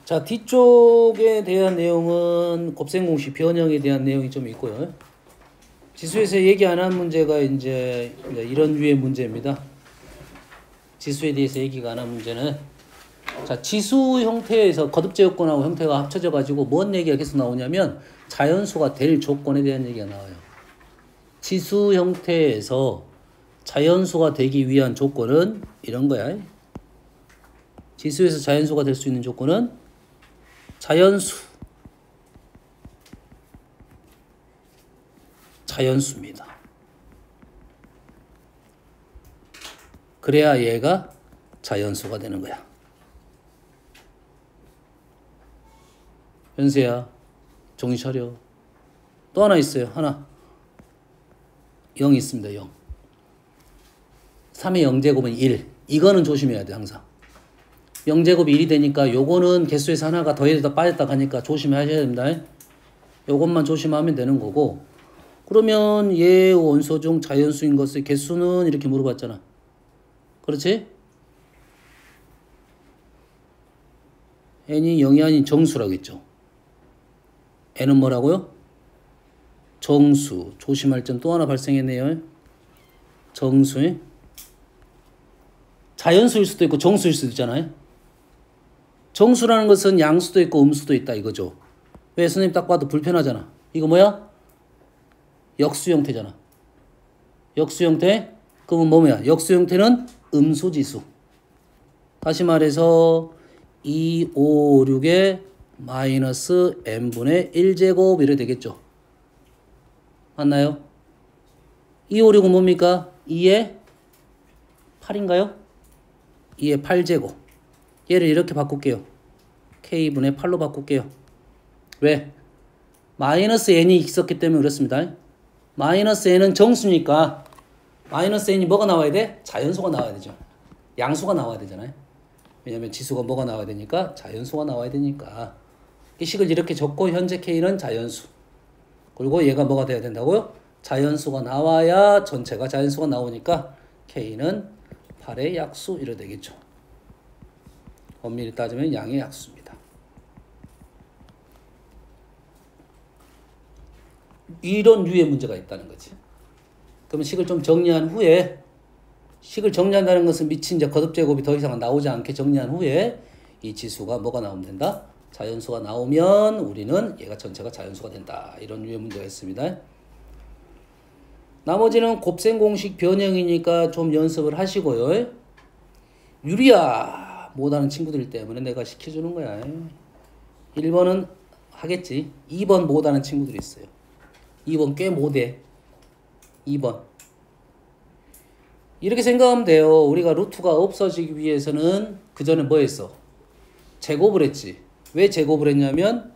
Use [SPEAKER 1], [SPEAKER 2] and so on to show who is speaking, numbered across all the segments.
[SPEAKER 1] 자, 뒤쪽에 대한 내용은 곱셈 공식 변형에 대한 내용이 좀 있고요. 지수에서 얘기 안 한 문제가 이제 이런 류의 문제입니다. 지수에 대해서 얘기가 안 한 문제는, 자, 지수 형태에서 거듭 제곱근하고 형태가 합쳐져 가지고 뭔 얘기가 계속 나오냐면 자연수가 될 조건에 대한 얘기가 나와요. 지수 형태에서 자연수가 되기 위한 조건은 이런 거야. 지수에서 자연수가 될 수 있는 조건은 자연수입니다. 그래야 얘가 자연수가 되는 거야. 현수야, 정신 차려. 또 하나 있어요. 하나. 0이 있습니다. 0. 3의 0제곱은 1. 이거는 조심해야 돼, 항상. 0제곱이 1이 되니까 요거는 개수에서 하나가 더해졌다 빠졌다 가니까 조심하셔야 됩니다. 요것만 조심하면 되는 거고, 그러면 얘 원소 중 자연수인 것의 개수는 이렇게 물어봤잖아. 그렇지? n이 0이 아닌 정수라고 했죠. n은 뭐라고요? 정수. 조심할 점 또 하나 발생했네요. 정수. 자연수일 수도 있고 정수일 수도 있잖아요. 정수라는 것은 양수도 있고 음수도 있다 이거죠. 왜? 선생님 딱 봐도 불편하잖아. 이거 뭐야? 역수 형태잖아. 역수 형태? 그러면 뭐야? 역수 형태는 음수지수. 다시 말해서 2, 5, 6에 마이너스 n분의 1제곱 이렇게 되겠죠. 맞나요? 2, 5, 6은 뭡니까? 2에 8인가요? 2에 8제곱. 얘를 이렇게 바꿀게요. k분의 8로 바꿀게요. 왜? 마이너스 n이 있었기 때문에 그렇습니다. 마이너스 n은 정수니까 마이너스 n이 뭐가 나와야 돼? 자연수가 나와야 되죠. 양수가 나와야 되잖아요. 왜냐면 지수가 뭐가 나와야 되니까? 자연수가 나와야 되니까. 이 식을 이렇게 적고 현재 k는 자연수. 그리고 얘가 뭐가 돼야 된다고요? 자연수가 나와야 전체가 자연수가 나오니까 k는 8의 약수 이래 되겠죠. 엄밀히 따지면 양의 약수입니다. 이런 류의 문제가 있다는 거지. 그러면 식을 좀 정리한 후에, 식을 정리한다는 것은 미친 이제 거듭제곱이 더 이상 나오지 않게 정리한 후에 이 지수가 뭐가 나오면 된다? 자연수가 나오면 우리는 얘가 전체가 자연수가 된다. 이런 류의 문제가 있습니다. 나머지는 곱셈 공식 변형이니까 좀 연습을 하시고요. 유리야 못하는 친구들 때문에 내가 시켜주는 거야. 1번은 하겠지. 2번 못하는 친구들이 있어요. 2번 꽤 못해. 2번. 이렇게 생각하면 돼요. 우리가 루트가 없어지기 위해서는 그 전에 뭐 했어? 제곱을 했지. 왜 제곱을 했냐면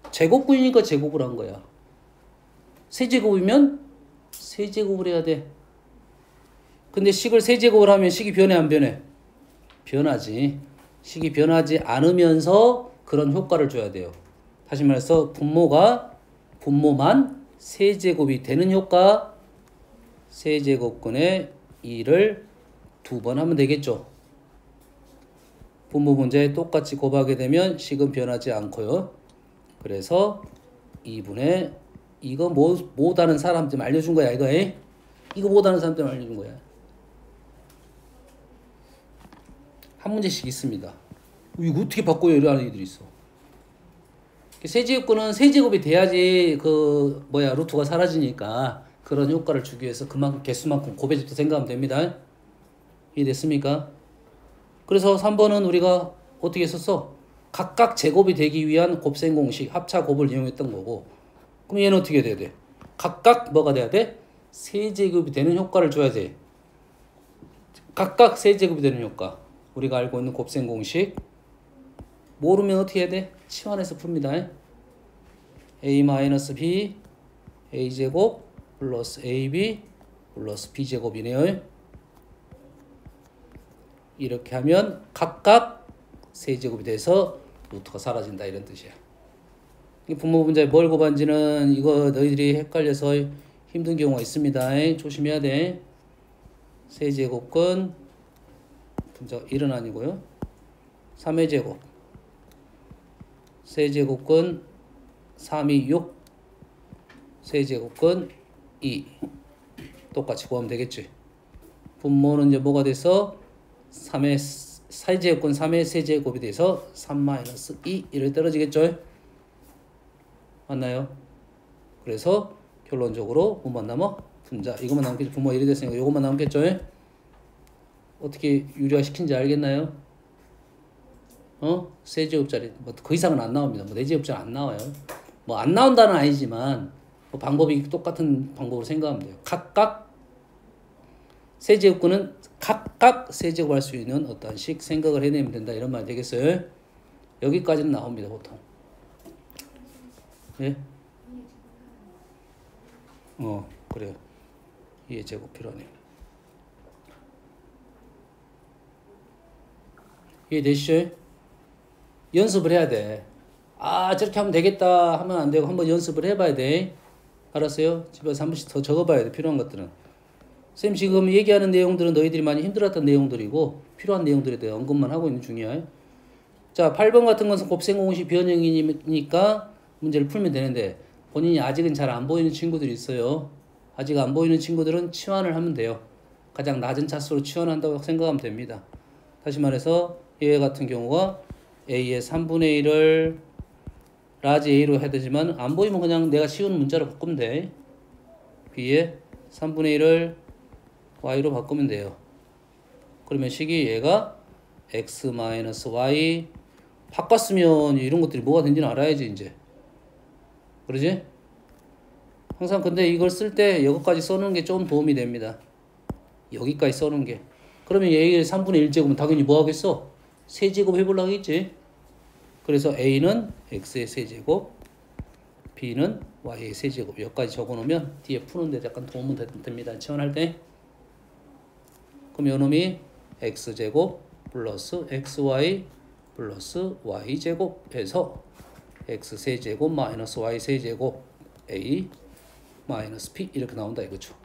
[SPEAKER 1] 제곱근이니까 제곱을 한 거야. 세제곱이면 세제곱을 해야 돼. 근데 식을 세제곱을 하면 식이 변해 안 변해? 변하지. 식이 변하지 않으면서 그런 효과를 줘야 돼요. 다시 말해서 분모만 세제곱이 되는 효과, 세제곱근의 2를 2번 하면 되겠죠. 분모 문제에 똑같이 곱하게 되면 식은 변하지 않고요. 그래서 2분의 이거 못하는 사람 좀 알려준 거야 이거. 이거 못하는 사람 좀 알려준 거야. 한 문제씩 있습니다. 이거 어떻게 바꿔요? 이러는 애들이 있어. 세제곱근은 세제곱이 돼야지 루트가 사라지니까 그런 효과를 주기 위해서 그만큼 개수만큼 곱해줬다 생각하면 됩니다. 이해됐습니까? 그래서 3번은 우리가 어떻게 했었어? 각각 제곱이 되기 위한 곱셈 공식 합차 곱을 이용했던 거고, 그럼 얘는 어떻게 돼야 돼? 각각 뭐가 돼야 돼? 세제곱이 되는 효과를 줘야 돼. 각각 세제곱이 되는 효과. 우리가 알고 있는 곱셈 공식. 모르면 어떻게 해야 돼? 치환해서 풉니다. a-b a제곱 플러스 ab 플러스 b제곱이네요. 이렇게 하면 각각 세제곱이 돼서 루트가 사라진다 이런 뜻이야. 분모 문제에 뭘 곱한지는 이거 너희들이 헷갈려서 힘든 경우가 있습니다. 조심해야 돼. 세제곱근 분자 1은 아니고요. 3의 제곱 세제곱근 3이 6, 세제곱근 2. 똑같이 구하면 되겠지. 분모는 이제 뭐가 돼서 3의 세제곱근 3의 세제곱이 돼서 3-2 이렇게 떨어지겠죠. 맞나요? 그래서 결론적으로 뭐만 남아? 분자. 이것만 남겠죠. 분모 1이 됐으니까 이것만 남겠죠. 어떻게 유리화시킨지 알겠나요? 세제곱짜리 뭐 그 이상은 안 나옵니다. 뭐 4제곱짜리 안 나와요. 뭐 안 나온다는 아니지만 뭐 방법이 똑같은 방법으로 생각하면 돼요. 각각 세제곱근은 각각 세제곱할 수 있는 어떤 식 생각을 해내면 된다 이런 말 되겠어요? 여기까지는 나옵니다 보통. 예? 그래요. 2의 제곱 필요하네요. 이해되시죠? 연습을 해야 돼. 아 저렇게 하면 되겠다 하면 안 되고 한번 연습을 해봐야 돼. 알았어요? 집에서 한 번씩 더 적어봐야 돼. 필요한 것들은. 쌤 지금 얘기하는 내용들은 너희들이 많이 힘들었던 내용들이고 필요한 내용들에 대해 언급만 하고 있는 중이야. 자 8번 같은 것은 곱셈공식 변형이니까 문제를 풀면 되는데 본인이 아직은 잘 안 보이는 친구들이 있어요. 아직 안 보이는 친구들은 치환을 하면 돼요. 가장 낮은 차수로 치환한다고 생각하면 됩니다. 다시 말해서 얘 같은 경우가 A의 3분의 1을 라지 A로 해야 되지만 안 보이면 그냥 내가 쉬운 문자로 바꾸면 돼. B의 3분의 1을 Y로 바꾸면 돼요. 그러면 식이 얘가 X-Y 바꿨으면 이런 것들이 뭐가 된지는 알아야지 이제. 그러지? 항상 근데 이걸 쓸 때 여기까지 써놓은 게 좀 도움이 됩니다. 여기까지 써놓은 게. 그러면 A의 3분의 1제곱은 당연히 뭐 하겠어? 세제곱 해보려고 했지. 그래서 A는 X의 세제곱, B는 Y의 세제곱. 여기까지 적어놓으면 뒤에 푸는데 약간 도움은 됩니다. 치환할 때. 그럼 요놈이 X제곱 플러스 XY 플러스 Y제곱 해서 X세제곱 마이너스 Y세제곱 A 마이너스 P 이렇게 나온다 이거죠.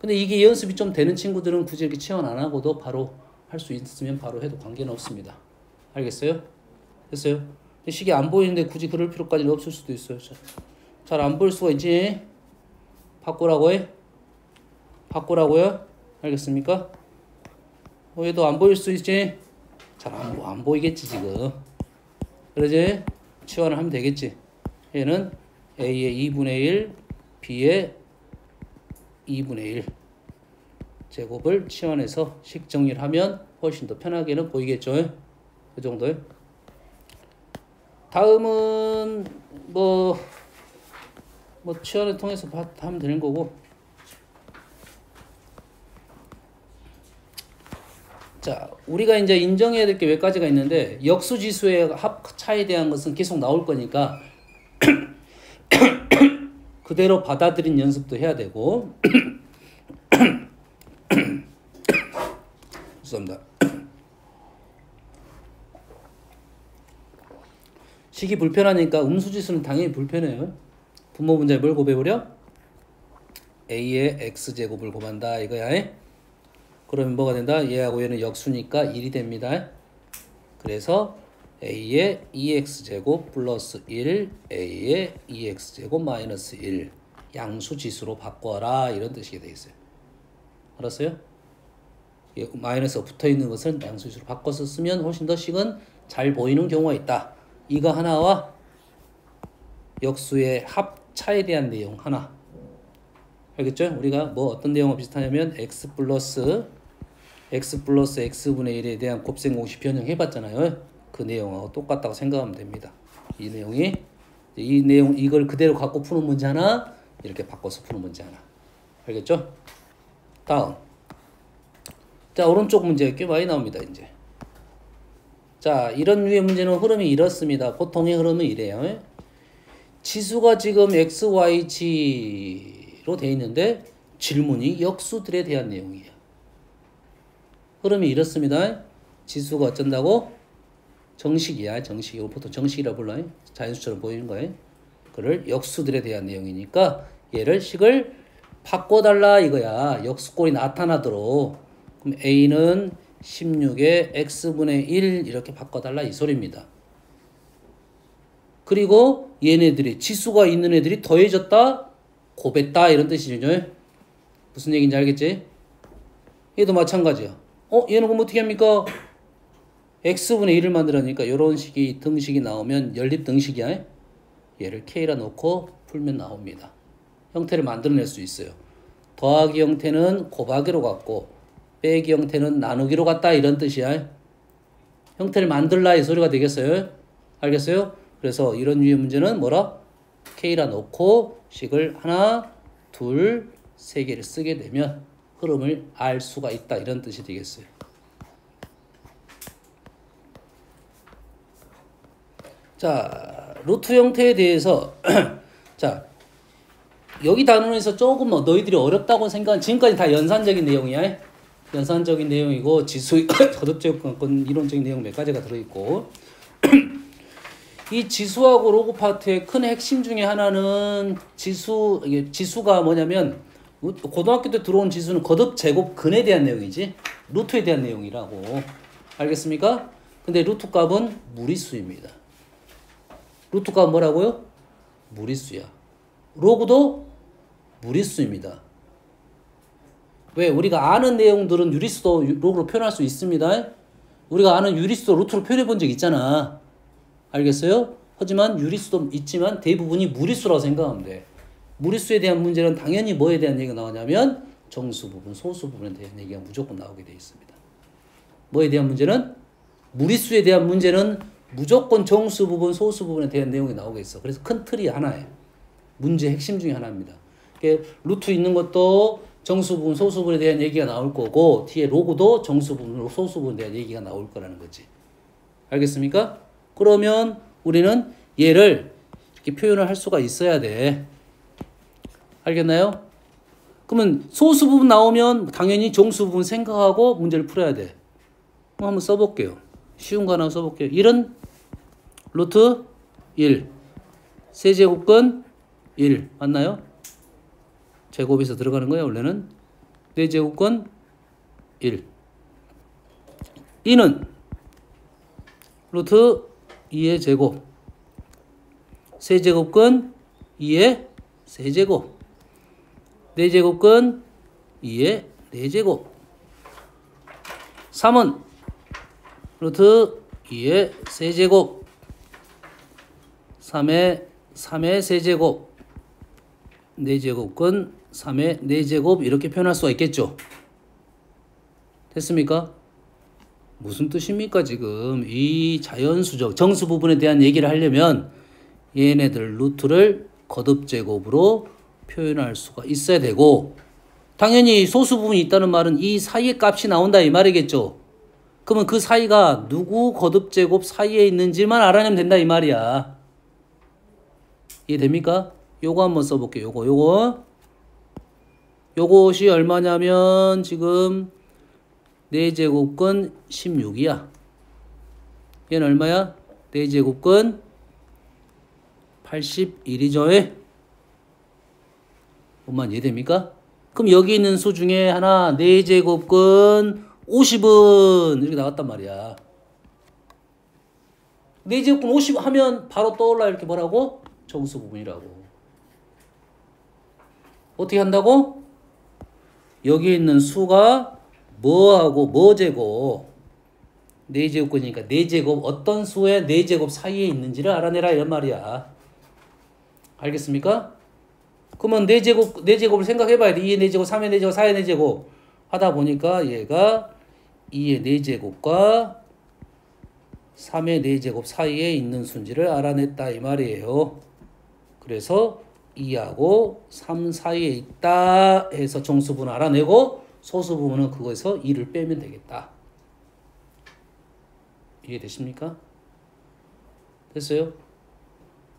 [SPEAKER 1] 근데 이게 연습이 좀 되는 친구들은 굳이 이렇게 치환 안 하고도 바로 할 수 있으면 바로 해도 관계는 없습니다. 알겠어요? 됐어요? 식이 안 보이는데 굳이 그럴 필요까지는 없을 수도 있어요. 잘 안 보일 수가 있지? 바꾸라고 해? 바꾸라고요? 알겠습니까? 얘도 안 보일 수 있지? 잘 안 보이겠지 지금. 그러지? 치환을 하면 되겠지. 얘는 A의 2분의 1, B의 2분의 1 제곱을 치환해서 식 정리를 하면 훨씬 더 편하게는 보이겠죠. 그 정도요. 다음은 뭐 치환을 통해서 하면 되는 거고. 자, 우리가 이제 인정해야 될 게 몇 가지가 있는데 역수지수의 합차에 대한 것은 계속 나올 거니까 그대로 받아들인 연습도 해야 되고. 죄송합니다. 식이 불편하니까 음수지수는 당연히 불편해요. 분모 문제에 뭘 곱해버려? A의 X제곱을 곱한다 이거야. 그러면 뭐가 된다? 얘하고 얘는 역수니까 1이 됩니다. 그래서 A의 2X제곱 플러스 1 A의 2X제곱 마이너스 1 양수지수로 바꿔라 이런 뜻이 되겠어요. 알았어요? 마이너스가 붙어있는 것은 양수지수로 바꿔서 쓰면 훨씬 더 식은 잘 보이는 경우가 있다. 이거 하나와 역수의 합차에 대한 내용 하나. 알겠죠? 우리가 뭐 어떤 내용과 비슷하냐면 x 플러스 x분의 1에 대한 곱셈 공식 변형해봤잖아요. 그 내용하고 똑같다고 생각하면 됩니다. 이 내용이 이 내용 이걸 그대로 갖고 푸는 문제 하나, 이렇게 바꿔서 푸는 문제 하나. 알겠죠? 다음. 자, 오른쪽 문제 꽤 많이 나옵니다, 이제. 자, 이런 류의 문제는 흐름이 이렇습니다. 보통의 흐름은 이래요. 지수가 지금 x, y, g로 되어 있는데 질문이 역수들에 대한 내용이에요. 흐름이 이렇습니다. 지수가 어쩐다고? 정식이야, 정식. 이거 보통 정식이라 불러요. 자연수처럼 보이는 거예요. 그를 역수들에 대한 내용이니까 얘를 식을 바꿔달라 이거야. 역수꼴이 나타나도록. 그럼 A는 16에 X분의 1 이렇게 바꿔달라 이 소리입니다. 그리고 얘네들이 지수가 있는 애들이 더해졌다, 곱했다 이런 뜻이죠. 무슨 얘기인지 알겠지? 얘도 마찬가지야. 얘는 그럼 어떻게 합니까? x분의 1을 만들어니까 이런 식이 등식이 나오면 연립 등식이야. 얘를 k라 놓고 풀면 나옵니다. 형태를 만들어낼 수 있어요. 더하기 형태는 곱하기로 갔고 빼기 형태는 나누기로 갔다 이런 뜻이야. 형태를 만들라 이 소리가 되겠어요? 알겠어요? 그래서 이런 유의 문제는 뭐라? k라 놓고 식을 하나, 둘, 세 개를 쓰게 되면 흐름을 알 수가 있다 이런 뜻이 되겠어요. 자, 루트 형태에 대해서 자, 여기 단원에서 조금 너희들이 어렵다고 생각한 지금까지 다 연산적인 내용이야. 연산적인 내용이고 지수 거듭제곱권 이론적인 내용 몇 가지가 들어있고 이 지수하고 로그 파트의 큰 핵심 중에 하나는 지수가 뭐냐면 고등학교 때 들어온 지수는 거듭제곱근에 대한 내용이지 루트에 대한 내용이라고 알겠습니까? 근데 루트 값은 무리수입니다. 루트 값은 뭐라고요? 무리수야. 로그도 무리수입니다. 왜? 우리가 아는 내용들은 유리수도 로그로 표현할 수 있습니다. 우리가 아는 유리수도 루트로 표현해 본 적 있잖아. 알겠어요? 하지만 유리수도 있지만 대부분이 무리수라고 생각하면 돼. 무리수에 대한 문제는 당연히 뭐에 대한 얘기가 나오냐면 정수 부분, 소수 부분에 대한 얘기가 무조건 나오게 되어 있습니다. 뭐에 대한 문제는? 무리수에 대한 문제는 무조건 정수 부분, 소수 부분에 대한 내용이 나오겠어. 그래서 큰 틀이 하나예요. 문제 핵심 중에 하나입니다. 루트 있는 것도 정수 부분, 소수 부분에 대한 얘기가 나올 거고 뒤에 로그도 정수 부분, 소수 부분에 대한 얘기가 나올 거라는 거지. 알겠습니까? 그러면 우리는 얘를 이렇게 표현을 할 수가 있어야 돼. 알겠나요? 그러면 소수 부분 나오면 당연히 정수 부분 생각하고 문제를 풀어야 돼. 한번 써볼게요. 쉬운 거 하나 써볼게요. 1은 루트 1 세제곱근 1 맞나요? 제곱에서 들어가는 거예요. 원래는 4제곱근 1 2는 루트 2의 제곱 세제곱근 2의 세제곱 4제곱근 2의 4제곱 3은 루트 2의 세제곱 3의 세제곱 4제곱근 3의 4제곱 이렇게 표현할 수가 있겠죠. 됐습니까? 무슨 뜻입니까? 지금 이 자연수적 정수 부분에 대한 얘기를 하려면 얘네들 루트를 거듭제곱으로 표현할 수가 있어야 되고 당연히 소수 부분이 있다는 말은 이 사이의 값이 나온다 이 말이겠죠. 그러면 그 사이가 누구 거듭제곱 사이에 있는지만 알아내면 된다 이 말이야. 이해됩니까? 요거 한번 써볼게요. 요것이 얼마냐면 지금 4제곱근 16이야. 얘는 얼마야? 4제곱근 81이죠. 엄마 이해됩니까? 그럼 여기 있는 수 중에 하나 4제곱근 50은 이렇게 나왔단 말이야. 4제곱근 50 하면 바로 떠올라 이렇게 뭐라고? 정수 부분이라고. 어떻게 한다고? 여기 있는 수가 뭐하고 뭐 제곱 4제곱이니까 4제곱 어떤 수의 4제곱 사이에 있는지를 알아내라 이런 말이야. 알겠습니까? 그러면 4제곱을 생각해봐야 돼. 2의 4제곱, 3의 4제곱, 4의 4제곱 하다 보니까 얘가 2의 4제곱과 3의 4제곱 사이에 있는 수인지를 알아냈다 이 말이에요. 그래서 2하고 3 사이에 있다 해서 정수 부분 알아내고 소수 부분은 그거에서 2를 빼면 되겠다. 이해되십니까? 됐어요?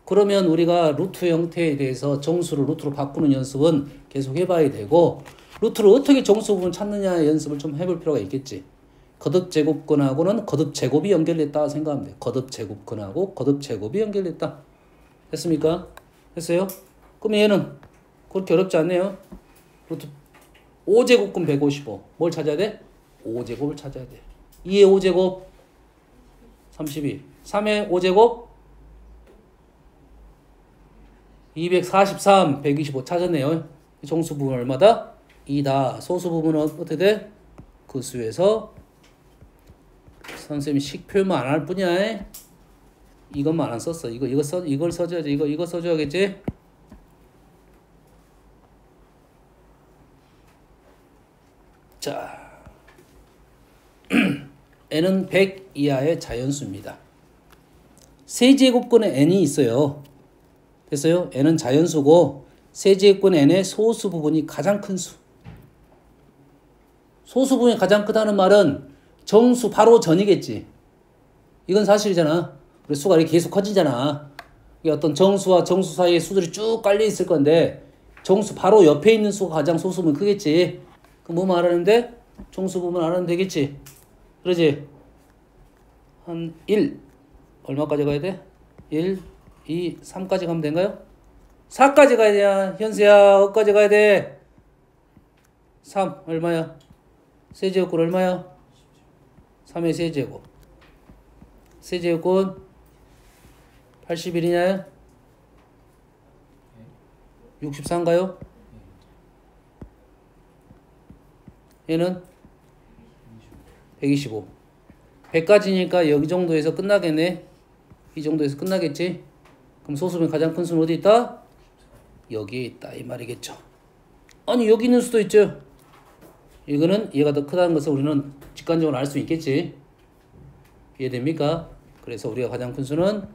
[SPEAKER 1] 그러면 우리가 루트 형태에 대해서 정수를 루트로 바꾸는 연습은 계속 해봐야 되고 루트를 어떻게 정수 부분 찾느냐 연습을 좀 해볼 필요가 있겠지. 거듭제곱근하고는 거듭제곱이 연결됐다 생각하면 돼. 거듭제곱근하고 거듭제곱이 연결됐다. 됐습니까? 됐어요? 그럼 얘는 그렇게 어렵지 않네요. 루트 5제곱근 155. 뭘 찾아야 돼? 5제곱을 찾아야 돼. 2의 5제곱 32. 3의 5제곱 243, 125 찾았네요. 정수 부분 얼마다? 2다. 소수 부분은 어떻게 돼? 그 수에서 선생님이 식표만 안 할 뿐이야. 이것만 안 썼어. 이걸 써줘야지. 이거 써줘야겠지? 자, n은 100 이하의 자연수입니다. 세제곱근에 n이 있어요. 됐어요? n은 자연수고 세제곱근 n의 소수 부분이 가장 큰 수. 소수 부분이 가장 크다는 말은 정수 바로 전이겠지. 이건 사실이잖아. 그래서 수가 이렇게 계속 커지잖아. 이게 어떤 정수와 정수 사이에 수들이 쭉 깔려 있을 건데 정수 바로 옆에 있는 수가 가장 소수면 크겠지. 그럼 뭐 말하는데? 정수 부분 알아면 되겠지. 그러지? 한 1. 얼마까지 가야 돼? 1, 2, 3까지 가면 된가요? 4까지 가야 돼. 현수야, 어디까지 가야 돼? 3, 얼마야? 세제곱근 얼마야? 3의 세제곱. 세제곱근 81이냐요? 64인가요? 얘는 125. 100까지니까 여기 정도에서 끝나겠네. 이 정도에서 끝나겠지? 그럼 소수면 가장 큰 수는 어디 있다? 여기에 있다 이 말이겠죠. 아니 여기 있는 수도 있죠. 이거는 얘가 더 크다는 것을 우리는 직관적으로 알 수 있겠지. 이해됩니까? 그래서 우리가 가장 큰 수는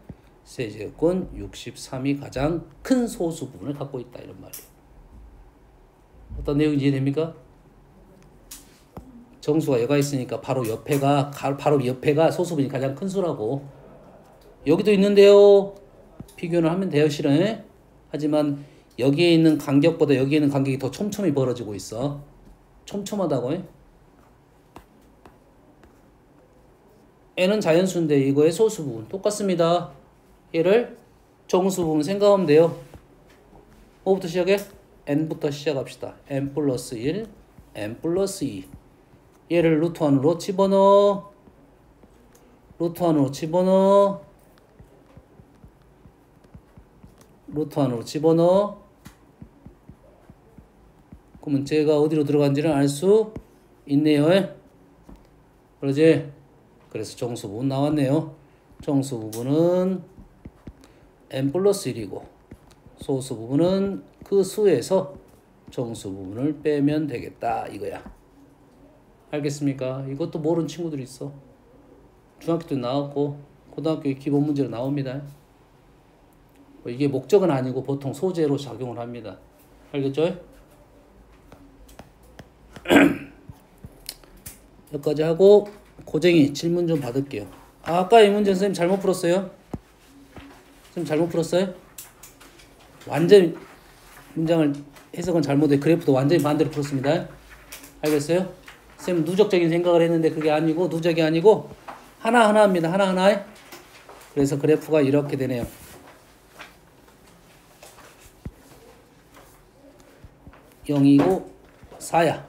[SPEAKER 1] 세제곱근 63이 가장 큰 소수 부분을 갖고 있다 이런 말이에요. 어떤 내용인지 이해됩니까? 정수가 여가 있으니까 바로 옆에가 소수 부분이 가장 큰 수라고. 여기도 있는데요. 비교는 하면 돼요 실은. 하지만 여기에 있는 간격보다 여기에 있는 간격이 더 촘촘히 벌어지고 있어. 촘촘하다고 해. n은 자연수인데 이거의 소수 부분 똑같습니다. 얘를 정수 부분 생각하면 돼요. 뭐부터 시작해? n부터 시작합시다. n 플러스 1, n 플러스 2. 얘를 루트 안으로 집어넣어. 루트 안으로 집어넣어. 루트 안으로 집어넣어. 그러면 쟤가 어디로 들어간지는 알 수 있네요. 그러지? 그래서 정수 부분 나왔네요. 정수 부분은 n 플러스 1이고 소수 부분은 그 수에서 정수 부분을 빼면 되겠다 이거야. 알겠습니까? 이것도 모르는 친구들이 있어. 중학교 때 나왔고 고등학교 기본 문제로 나옵니다. 이게 목적은 아니고 보통 소재로 작용을 합니다. 알겠죠? 여기까지 하고 고쟁이 질문 좀 받을게요. 아까 이 문제 선생님 잘못 풀었어요? 선생님 잘못 풀었어요? 완전 문장을 해석은 잘못해. 그래프도 완전히 반대로 풀었습니다. 알겠어요? 선생님 누적적인 생각을 했는데 그게 아니고 누적이 아니고 하나하나입니다. 하나하나. 그래서 그래프가 이렇게 되네요. (0이고) 4야.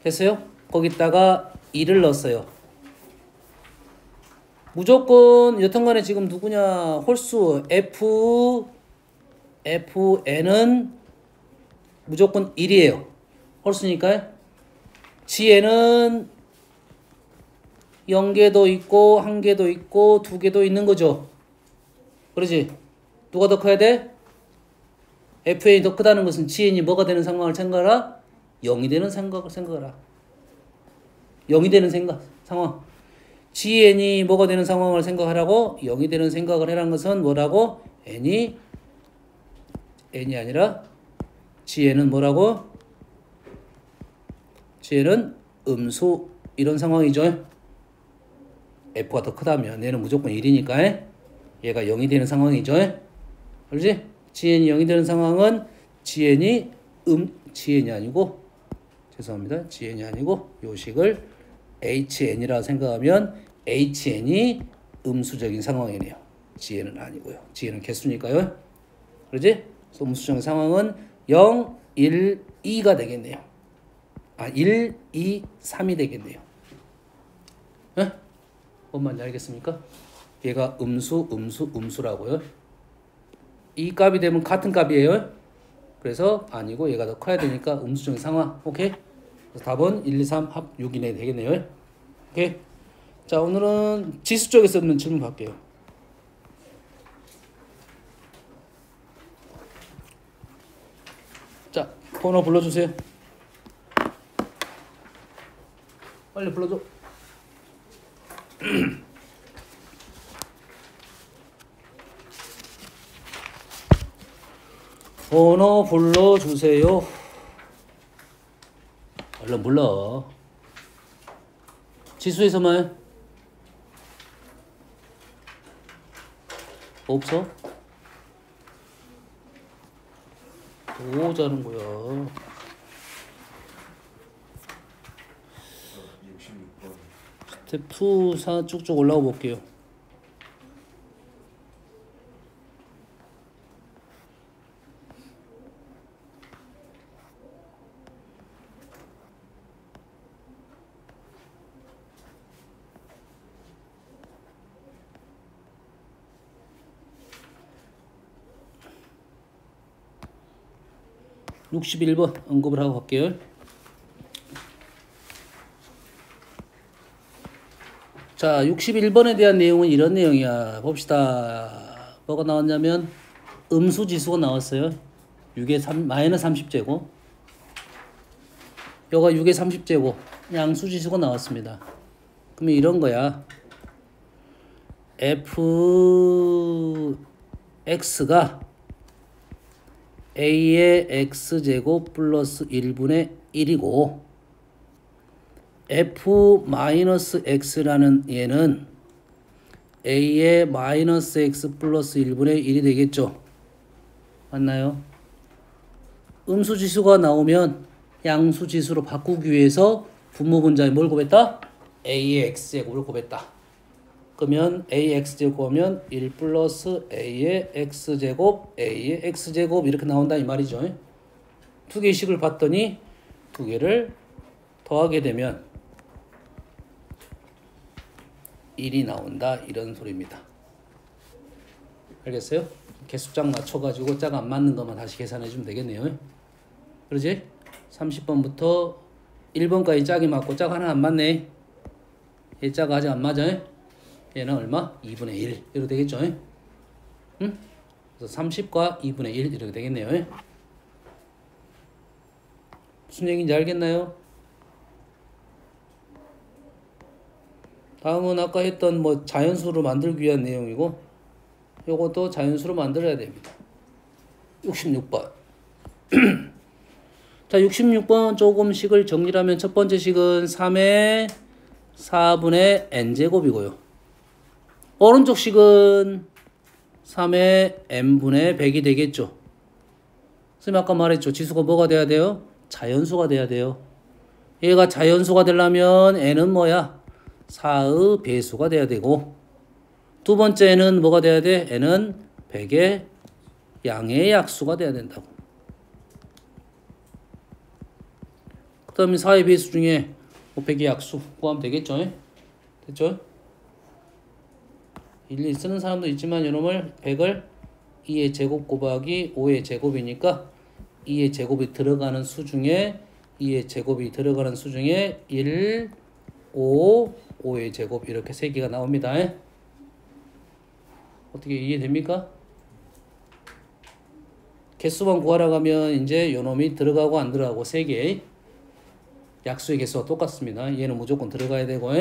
[SPEAKER 1] 됐어요? 거기다가 2를 넣었어요. 무조건 여튼간에 지금 누구냐 홀수 fn은 무조건 1이에요. 홀수니까요. gn은 0개도 있고 1개도 있고 2개도 있는 거죠. 그러지? 누가 더 커야 돼? fn이 더 크다는 것은 gn이 뭐가 되는 상황을 생각하라? 0이 되는 생각하라. 0이 되는 상황. gn이 뭐가 되는 상황을 생각하라고? 0이 되는 생각을 해라는 것은 뭐라고? n이 아니라 gn은 뭐라고? gn은 음수 이런 상황이죠. f가 더 크다면 얘는 무조건 1이니까 얘가 0이 되는 상황이죠. 그렇지? gn이 0이 되는 상황은 gn이 아니고 죄송합니다. gn이 아니고 요식을 hn이라 생각하면 hn이 음수적인 상황이네요. gn은 아니고요. gn은 개수니까요. 그러지? 그래서 음수적인 상황은 0, 1, 2가 되겠네요. 1, 2, 3이 되겠네요. 에? 뭔 말인지 알겠습니까? 얘가 음수라고요. 이 값이 되면 같은 값이에요. 그래서 아니고 얘가 더 커야 되니까 음수적인 상황. 오케이? 그래서 답은 1, 2, 3 합 6이네 되겠네요. 오케이? 자, 오늘은 지수 쪽에서 있는 질문 볼게요. 자, 번호 불러주세요. 빨리 불러줘. 번호 불러주세요. 얼른 불러. 지수에서만 없어? 뭐 하자는 거야?
[SPEAKER 2] 66번.
[SPEAKER 1] 스텝 2, 4 쭉쭉 올라가 볼게요. (61번) 언급을 하고 갈게요. 자, 61번에 대한 내용은 이런 내용이야. 봅시다. 뭐가 나왔냐면 음수 지수가 나왔어요. 6의 3, 마이너스 30제곱. 여가 6의 30제곱. 양수 지수가 나왔습니다. 그러면 이런 거야. fx가 a의 x제곱 플러스 1분의 1이고 f-x라는 얘는 a의 마이너스 x 플러스 1분의 1이 되겠죠. 맞나요? 음수지수가 나오면 양수지수로 바꾸기 위해서 분모분자에 뭘 곱했다? a의 x제곱을 곱했다. 그러면 ax제곱 하면 1 플러스 a의 x제곱 a의 x제곱 이렇게 나온다 이 말이죠. 두 개의 식을 봤더니 두 개를 더하게 되면 1이 나온다 이런 소리입니다. 알겠어요? 개수짝 맞춰가지고 짝 안 맞는 것만 다시 계산해 주면 되겠네요. 그러지? 30번부터 1번까지 짝이 맞고 짝 하나 안 맞네. 얘 짝 아직 안 맞아. 얘는 얼마? 2분의 1 이렇게 되겠죠. 응? 그래서 30과 2분의 1 이렇게 되겠네요. 무슨 얘기인지 알겠나요? 다음은 아까 했던 뭐 자연수로 만들기 위한 내용이고 요것도 자연수로 만들어야 됩니다. 66번. 자, 66번 조금씩을 정리하면 첫 번째 식은 3의 4분의 n제곱이고요. 오른쪽 식은 3의 n분의 100이 되겠죠. 선생님 아까 말했죠. 지수가 뭐가 돼야 돼요? 자연수가 돼야 돼요. 얘가 자연수가 되려면 n은 뭐야? 4의 배수가 돼야 되고 두 번째는 뭐가 돼야 돼? n은 100의 양의 약수가 돼야 된다고. 그 다음에 4의 배수 중에 100의 약수 구하면 되겠죠? 됐죠? 일일이 쓰는 사람도 있지만 이놈을 100을 2의 제곱 곱하기 5의 제곱이니까 2의 제곱이 들어가는 수 중에 2의 제곱이 들어가는 수 중에 1, 5, 5의 제곱 이렇게 세 개가 나옵니다. 어떻게 이해됩니까? 개수만 구하라고 하면 이제 요놈이 들어가고 안 들어가고 세 개. 약수의 개수가 똑같습니다. 얘는 무조건 들어가야 되고.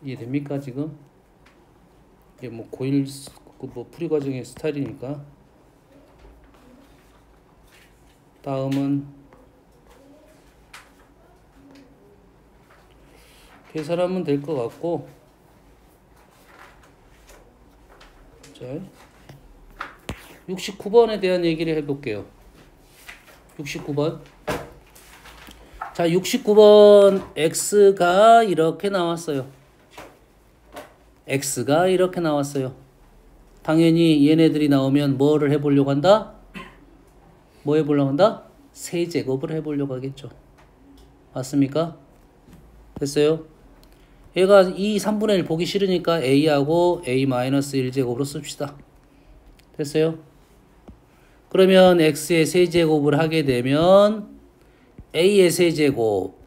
[SPEAKER 1] 이해됩니까 지금? 이게 뭐 고1 뭐 풀이 과정의 스타일이니까. 다음은 계산하면 될 것 같고. 자, 69번에 대한 얘기를 해볼게요. 69번. 자, 69번 x가 이렇게 나왔어요. x가 이렇게 나왔어요. 당연히 얘네들이 나오면 뭐를 해보려고 한다? 뭐 해보려고 한다? 세제곱을 해보려고 하겠죠. 맞습니까? 됐어요? 얘가 이 3분의 1 보기 싫으니까 a하고 a-1제곱으로 씁시다. 됐어요? 그러면 x의 세제곱을 하게 되면 a의 세제곱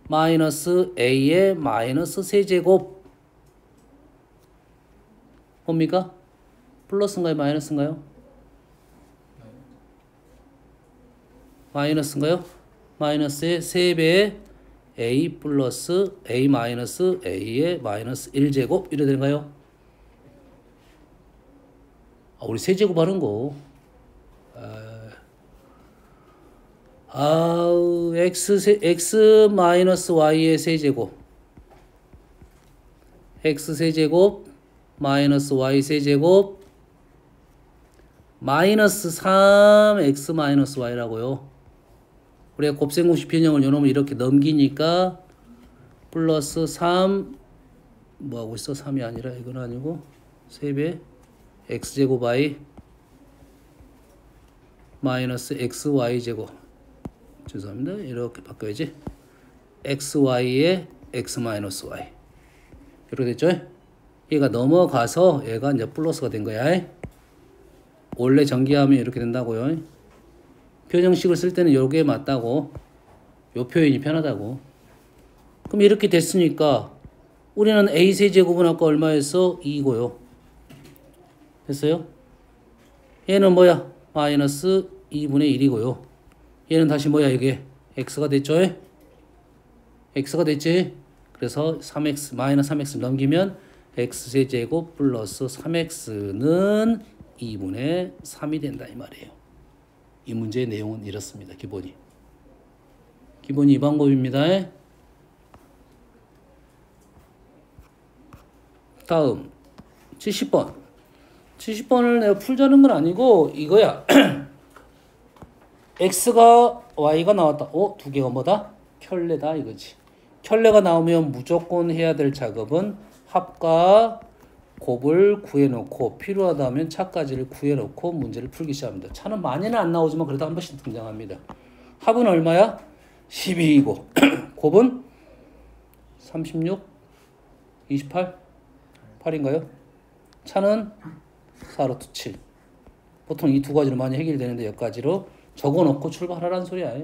[SPEAKER 1] 마이너스 a의 마이너스 세제곱 뭡니까? 플러스인가요? 마이너스인가요? 마이너스인가요? 마이너스의 3배의 a 플러스 a 마이너스 a의 마이너스 1제곱 이래 되는가요? 우리 세제곱 하는 거. x 마이너스 y의 세제곱 x 세제곱 마이너스 y 세제곱 마이너스 3x 마이너스 y라고요. 우리가 곱셈공식 변형을 요놈을 이렇게 넘기니까 플러스 3 뭐하고 있어? 3이 아니라 이건 아니고 3배 x제곱 y 마이너스 xy제곱 죄송합니다. 이렇게 바꿔야지. xy에 x 마이너스 y 이렇게 됐죠? 얘가 넘어가서 얘가 이제 플러스가 된 거야. 원래 전개하면 이렇게 된다고요. 표정식을 쓸 때는 요게 맞다고. 요 표현이 편하다고. 그럼 이렇게 됐으니까 우리는 a 세제곱은 아까 얼마였어? 2고요. 됐어요? 얘는 뭐야? 마이너스 2분의 1이고요. 얘는 다시 뭐야 이게? x가 됐죠? x가 됐지? 그래서 3x 마이너스 3x 넘기면 x세제곱 플러스 3x는 2분의 3이 된다 이 말이에요. 이 문제의 내용은 이렇습니다. 기본이 이 방법입니다. 다음 70번 70번을 내가 풀자는 건 아니고 이거야. x가 y가 나왔다. 두 개가 뭐다? 켤레다 이거지. 켤레가 나오면 무조건 해야 될 작업은 합과 곱을 구해놓고 필요하다면 차까지를 구해놓고 문제를 풀기 시작합니다. 차는 많이는 안 나오지만 그래도 한 번씩 등장합니다. 합은 얼마야? 12이고 곱은 36, 28, 8인가요? 차는 4루트 7. 보통 이 두 가지로 많이 해결되는데 여기까지로 적어놓고 출발하라는 소리야.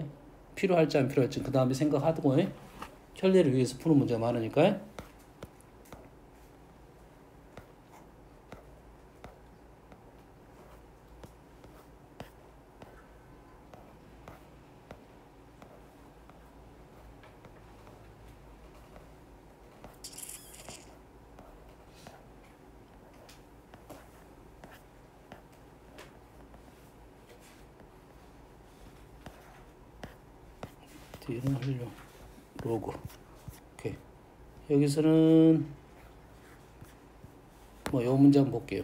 [SPEAKER 1] 필요할지 안 필요할지 그 다음에 생각하고 켤레를 위해서 푸는 문제가 많으니까. 뒤는 활용 로그. 오케이. 여기서는 뭐 요 문제 한번 볼게요.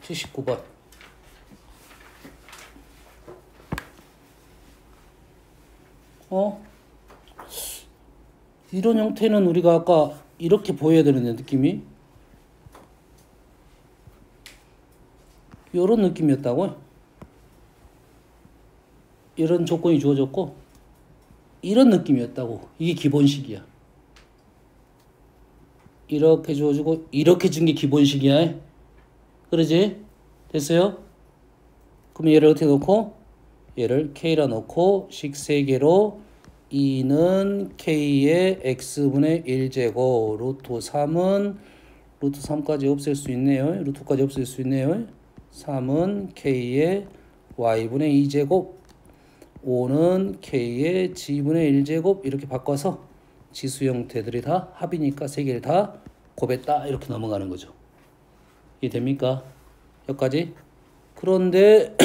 [SPEAKER 1] 79번. 이런 형태는 우리가 아까 이렇게 보여야 되는데 느낌이 이런 느낌이었다고. 이런 조건이 주어졌고 이런 느낌이었다고. 이게 기본식이야. 이렇게 주어주고 이렇게 준 게 기본식이야. 그러지? 됐어요? 그럼 얘를 어떻게 놓고? 얘를 k라 놓고 식 3개로 2는 k의 x분의 1제곱 루트 3은 루트 3까지 없앨 수 있네요. 루트까지 없앨 수 있네요. 3은 k의 y분의 2제곱 5는 k의 g분의 1제곱 이렇게 바꿔서 지수 형태들이 다 합이니까 3개를 다 곱했다 이렇게 넘어가는 거죠. 이해됩니까? 여기까지? 그런데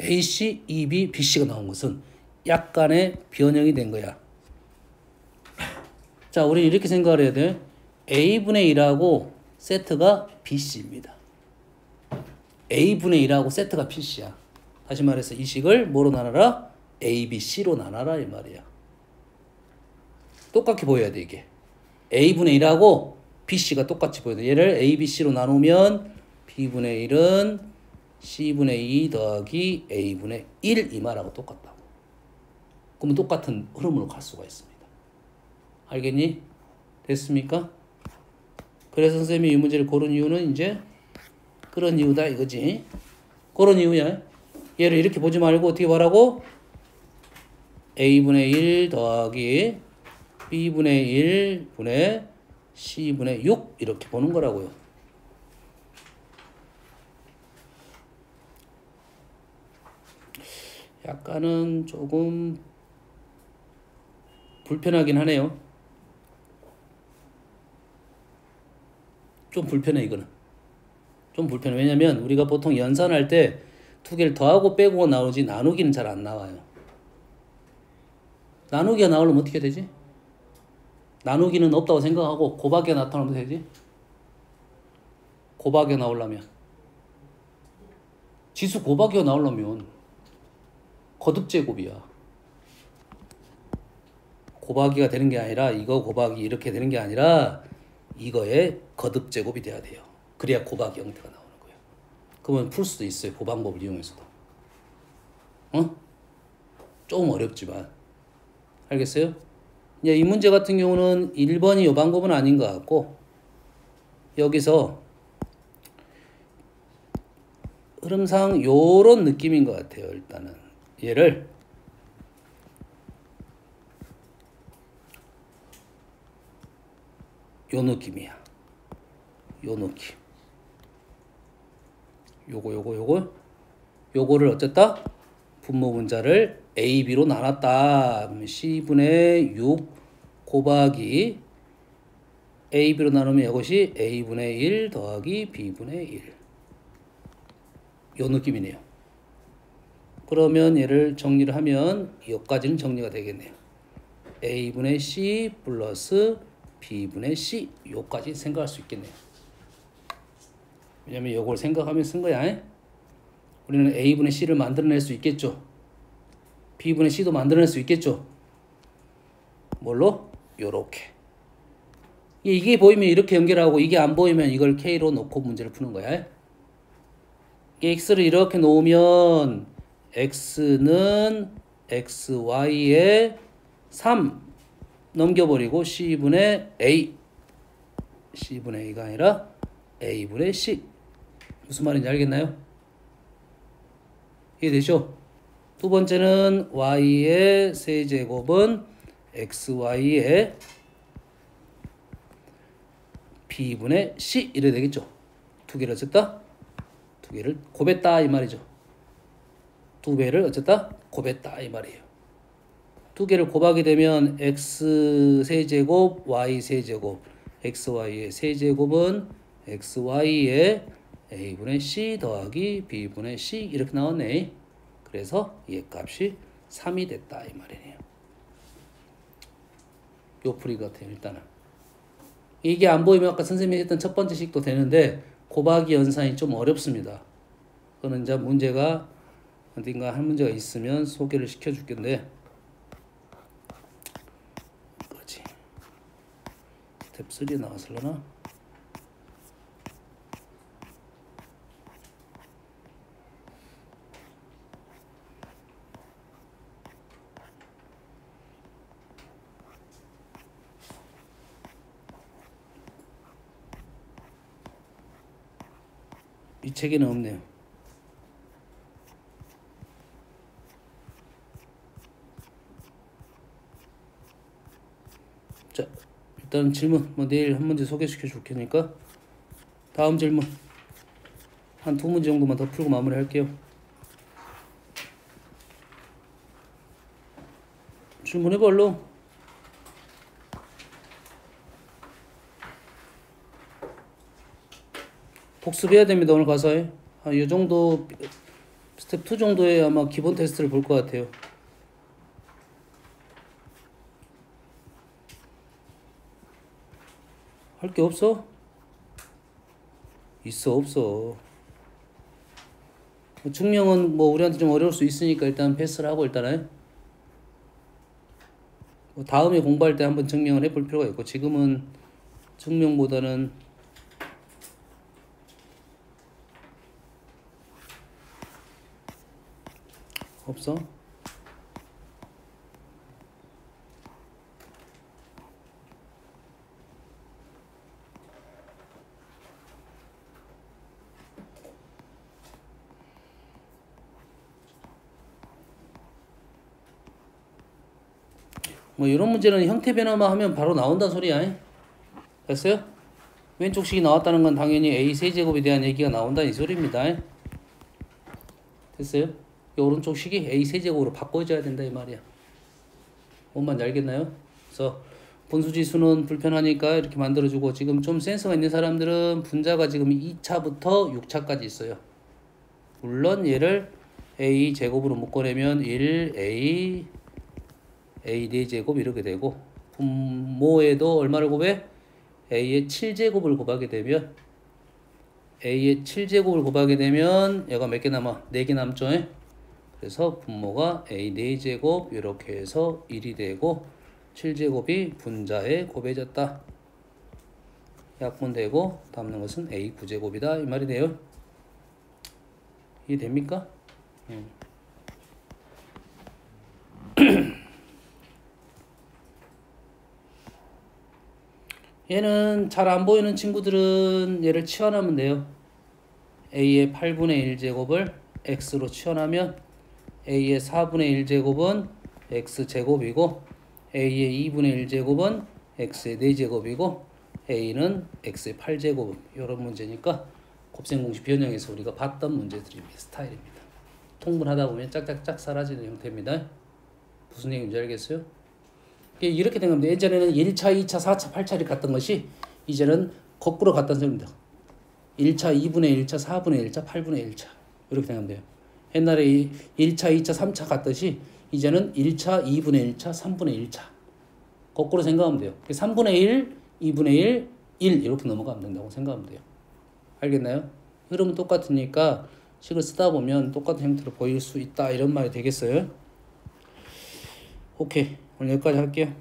[SPEAKER 1] AC, EB, BC가 나온 것은 약간의 변형이 된 거야. 자, 우리 이렇게 생각을 해야 돼. A분의 1하고 세트가 BC입니다. A분의 1하고 세트가 BC야. 다시 말해서 이 식을 뭐로 나눠라? A, B, C로 나눠라 이 말이야. 똑같게 보여야 돼 이게. A분의 1하고 BC가 똑같이 보여야 돼. 얘를 A, B, C로 나누면 B분의 1은 C분의 2 더하기 A분의 1 이 말하고 똑같다고. 그러면 똑같은 흐름으로 갈 수가 있습니다. 알겠니? 됐습니까? 그래서 선생님이 이 문제를 고른 이유는 이제 그런 이유다 이거지. 그런 이유야. 얘를 이렇게 보지 말고 어떻게 보라고? a분의 1 더하기 b분의 1 분의 c분의 6 이렇게 보는 거라고요. 약간은 조금 불편하긴 하네요. 좀 불편해 이거는. 좀 불편해. 왜냐면 우리가 보통 연산할 때 두 개를 더하고 빼고 나오지 나누기는 잘 안 나와요. 나누기가 나오려면 어떻게 되지? 나누기는 없다고 생각하고 곱하기가 나타나면 되지? 곱하기가 나오려면 지수 곱하기가 나오려면 거듭제곱이야. 곱하기가 되는 게 아니라 이거 곱하기 이렇게 되는 게 아니라 이거의 거듭제곱이 돼야 돼요. 그래야 곱하기 형태가 나오는 거예요. 그러면 풀 수도 있어요. 그 방법을 이용해서도. 조금 어렵지만. 알겠어요? 이제 이 문제 같은 경우는 1번이 이 방법은 아닌 것 같고 여기서 흐름상 요런 느낌인 것 같아요. 일단은 얘를 요 느낌이야. 요 느낌. 요거를 어쨌다? 분모분자를 A, B로 나눴다. 그러면 C분의 6 곱하기 A, B로 나누면 이것이 A분의 1 더하기 B분의 1. 요 느낌이네요. 그러면 얘를 정리를 하면 여기까지는 정리가 되겠네요. A분의 C 플러스 B분의 C 요까지 생각할 수 있겠네요. 왜냐면 요걸 생각하면 쓴 거야. 우리는 A분의 C를 만들어낼 수 있겠죠. B분의 C도 만들어낼 수 있겠죠. 뭘로? 요렇게. 이게 보이면 이렇게 연결하고 이게 안 보이면 이걸 K로 놓고 문제를 푸는 거야. X를 이렇게 놓으면 X는 XY에 3 넘겨버리고 C분의 A. C분의 A가 아니라 A분의 C. 무슨 말인지 알겠나요? 이해되죠? 두 번째는 Y의 세제곱은 XY의 B분의 C 이래 되겠죠? 두 개를 어쨌다? 두 개를 곱했다 이 말이죠. 두 배를 어쨌다? 곱했다 이 말이에요. 두 개를 곱하게 되면 X 세제곱 Y 세제곱 XY의 세제곱은 XY의 A분의 C 더하기 B분의 C 이렇게 나왔네. 그래서 얘 값이 3이 됐다 이 말이네요. 요 풀이 같아요. 일단은 이게 안 보이면 아까 선생님이 했던 첫 번째 식도 되는데 곱하기 연산이 좀 어렵습니다. 그거는 이제 문제가 어딘가 한 문제가 있으면 소개를 시켜줄겠는데 이거지. 스텝 3 나왔을려나? 이 책에는 없네요. 자, 일단 질문 내일 한 문제 소개시켜 줄 테니까 다음 질문 한 두 문제 정도만 더 풀고 마무리 할게요. 질문해봐 얼른. 복습해야 됩니다. 오늘 가서 이 정도 스텝 2 정도의 아마 기본 테스트를 볼 것 같아요. 할 게 없어? 있어 없어. 증명은 뭐 우리한테 좀 어려울 수 있으니까 일단 패스를 하고 일단은 다음에 공부할 때 한번 증명을 해볼 필요가 있고 지금은 증명보다는 없어? 뭐 이런 문제는 형태 변화만 하면 바로 나온다는 소리야. 됐어요? 왼쪽 식이 나왔다는 건 당연히 a 세제곱에 대한 얘기가 나온다 이 소리입니다. 됐어요? 이 오른쪽 식이 a 세제곱으로 바꿔줘야 된다 이 말이야. 뭔 말인지 알겠나요? 그래서 분수지수는 불편하니까 이렇게 만들어주고, 지금 좀 센스가 있는 사람들은 분자가 지금 2차부터 6차까지 있어요. 물론 얘를 a 제곱으로 묶어내면 1a a 4제곱 이렇게 되고, 분모에도 얼마를 곱해? a의 7제곱을 곱하게 되면, a의 7제곱을 곱하게 되면 얘가 몇 개 남아? 4개 남죠? 그래서 분모가 a 4제곱 이렇게 해서 1이 되고, 7제곱이 분자에 곱해졌다. 약분되고 남는 것은 a 9제곱이다 이 말이 돼요. 이해됩니까? 얘는 잘 안 보이는 친구들은 얘를 치환하면 돼요. a의 8분의 1제곱을 x로 치환하면 a의 4분의 1제곱은 x제곱이고, a의 2분의 1제곱은 x의 4제곱이고, a는 x의 8제곱. 이런 문제니까 곱셈공식 변형해서 우리가 봤던 문제들입니다. 스타일입니다. 통분하다 보면 짝짝짝 사라지는 형태입니다. 무슨 얘기인지 알겠어요? 이렇게 된 겁니다. 예전에는 1차, 2차, 4차, 8차 이렇게 갔던 것이 이제는 거꾸로 갔다는 소리입니다. 1차, 2분의 1차, 4분의 1차, 8분의 1차 이렇게 된 겁니다. 옛날에 1차, 2차, 3차 갔듯이 이제는 1차, 2분의 1차, 3분의 1차 거꾸로 생각하면 돼요. 3분의 1, 2분의 1, 1 이렇게 넘어가면 된다고 생각하면 돼요. 알겠나요? 흐름은 똑같으니까 식을 쓰다 보면 똑같은 형태로 보일 수 있다 이런 말이 되겠어요? 오케이, 오늘 여기까지 할게요.